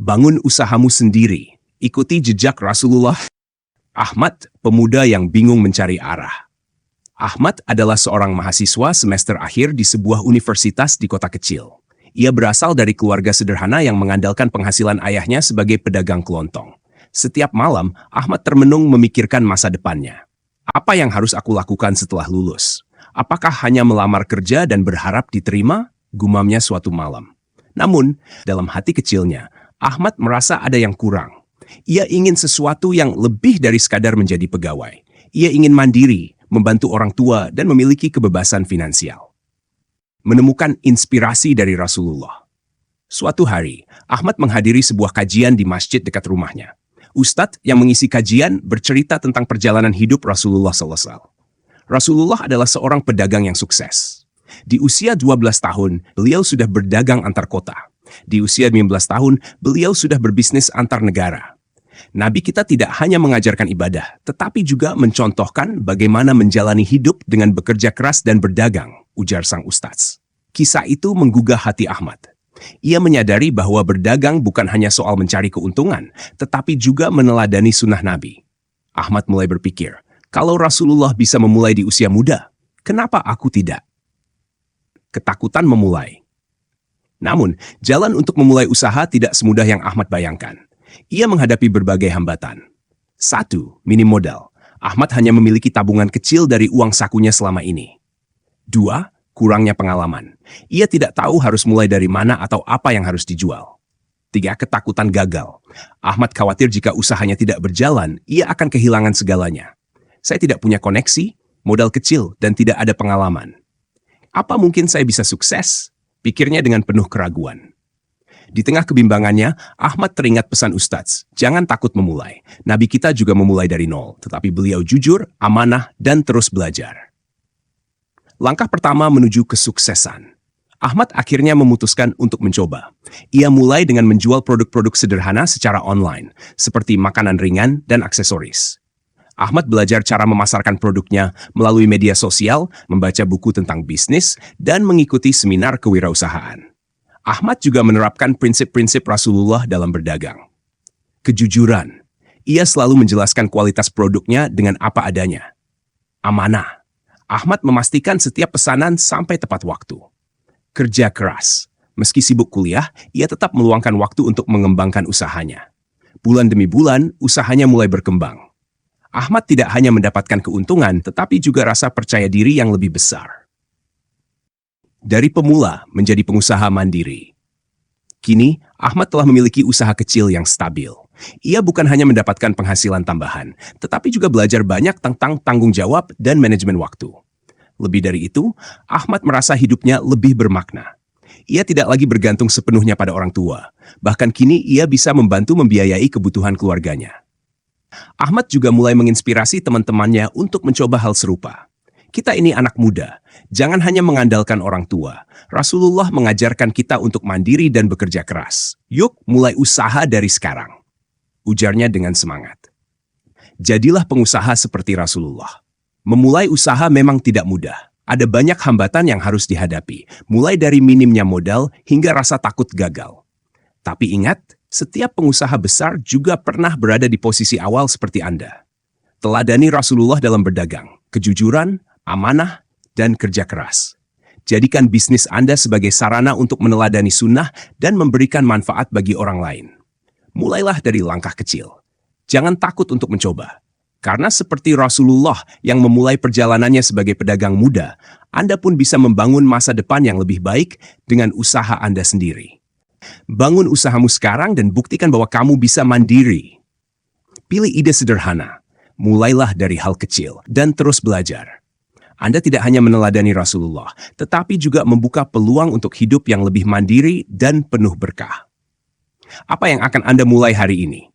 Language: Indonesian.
Bangun usahamu sendiri. Ikuti jejak Rasulullah. Ahmad, pemuda yang bingung mencari arah. Ahmad adalah seorang mahasiswa semester akhir di sebuah universitas di kota kecil. Ia berasal dari keluarga sederhana yang mengandalkan penghasilan ayahnya sebagai pedagang kelontong. Setiap malam, Ahmad termenung memikirkan masa depannya. Apa yang harus aku lakukan setelah lulus? Apakah hanya melamar kerja dan berharap diterima? Gumamnya suatu malam. Namun, dalam hati kecilnya, Ahmad merasa ada yang kurang. Ia ingin sesuatu yang lebih dari sekadar menjadi pegawai. Ia ingin mandiri, membantu orang tua, dan memiliki kebebasan finansial. Menemukan inspirasi dari Rasulullah. Suatu hari, Ahmad menghadiri sebuah kajian di masjid dekat rumahnya. Ustadz yang mengisi kajian bercerita tentang perjalanan hidup Rasulullah SAW. Rasulullah adalah seorang pedagang yang sukses. Di usia 12 tahun, beliau sudah berdagang antar kota. Di usia 19 tahun, beliau sudah berbisnis antar negara. Nabi kita tidak hanya mengajarkan ibadah, tetapi juga mencontohkan bagaimana menjalani hidup dengan bekerja keras dan berdagang, ujar sang ustadz. Kisah itu menggugah hati Ahmad. Ia menyadari bahwa berdagang bukan hanya soal mencari keuntungan, tetapi juga meneladani sunnah Nabi. Ahmad mulai berpikir, kalau Rasulullah bisa memulai di usia muda, kenapa aku tidak? Ketakutan memulai. Namun, jalan untuk memulai usaha tidak semudah yang Ahmad bayangkan. Ia menghadapi berbagai hambatan. 1. Minim modal. Ahmad hanya memiliki tabungan kecil dari uang sakunya selama ini. 2. Kurangnya pengalaman. Ia tidak tahu harus mulai dari mana atau apa yang harus dijual. 3. Ketakutan gagal. Ahmad khawatir jika usahanya tidak berjalan, ia akan kehilangan segalanya. Saya tidak punya koneksi, modal kecil, dan tidak ada pengalaman. Apa mungkin saya bisa sukses? Pikirnya dengan penuh keraguan. Di tengah kebimbangannya, Ahmad teringat pesan Ustadz, jangan takut memulai. Nabi kita juga memulai dari nol, tetapi beliau jujur, amanah, dan terus belajar. Langkah pertama menuju kesuksesan. Ahmad akhirnya memutuskan untuk mencoba. Ia mulai dengan menjual produk-produk sederhana secara online, seperti makanan ringan dan aksesoris. Ahmad belajar cara memasarkan produknya melalui media sosial, membaca buku tentang bisnis, dan mengikuti seminar kewirausahaan. Ahmad juga menerapkan prinsip-prinsip Rasulullah dalam berdagang. Kejujuran. Ia selalu menjelaskan kualitas produknya dengan apa adanya. Amanah. Ahmad memastikan setiap pesanan sampai tepat waktu. Kerja keras. Meski sibuk kuliah, ia tetap meluangkan waktu untuk mengembangkan usahanya. Bulan demi bulan, usahanya mulai berkembang. Ahmad tidak hanya mendapatkan keuntungan, tetapi juga rasa percaya diri yang lebih besar. Dari pemula menjadi pengusaha mandiri. Kini, Ahmad telah memiliki usaha kecil yang stabil. Ia bukan hanya mendapatkan penghasilan tambahan, tetapi juga belajar banyak tentang tanggung jawab dan manajemen waktu. Lebih dari itu, Ahmad merasa hidupnya lebih bermakna. Ia tidak lagi bergantung sepenuhnya pada orang tua. Bahkan kini ia bisa membantu membiayai kebutuhan keluarganya. Ahmad juga mulai menginspirasi teman-temannya untuk mencoba hal serupa. Kita ini anak muda, jangan hanya mengandalkan orang tua. Rasulullah mengajarkan kita untuk mandiri dan bekerja keras. Yuk, mulai usaha dari sekarang. Ujarnya dengan semangat. Jadilah pengusaha seperti Rasulullah. Memulai usaha memang tidak mudah. Ada banyak hambatan yang harus dihadapi, mulai dari minimnya modal hingga rasa takut gagal. Tapi ingat, setiap pengusaha besar juga pernah berada di posisi awal seperti Anda. Teladani Rasulullah dalam berdagang, kejujuran, amanah, dan kerja keras. Jadikan bisnis Anda sebagai sarana untuk meneladani sunnah dan memberikan manfaat bagi orang lain. Mulailah dari langkah kecil. Jangan takut untuk mencoba. Karena seperti Rasulullah yang memulai perjalanannya sebagai pedagang muda, Anda pun bisa membangun masa depan yang lebih baik dengan usaha Anda sendiri. Bangun usahamu sekarang dan buktikan bahwa kamu bisa mandiri. Pilih ide sederhana, mulailah dari hal kecil, dan terus belajar. Anda tidak hanya meneladani Rasulullah, tetapi juga membuka peluang untuk hidup yang lebih mandiri dan penuh berkah. Apa yang akan Anda mulai hari ini?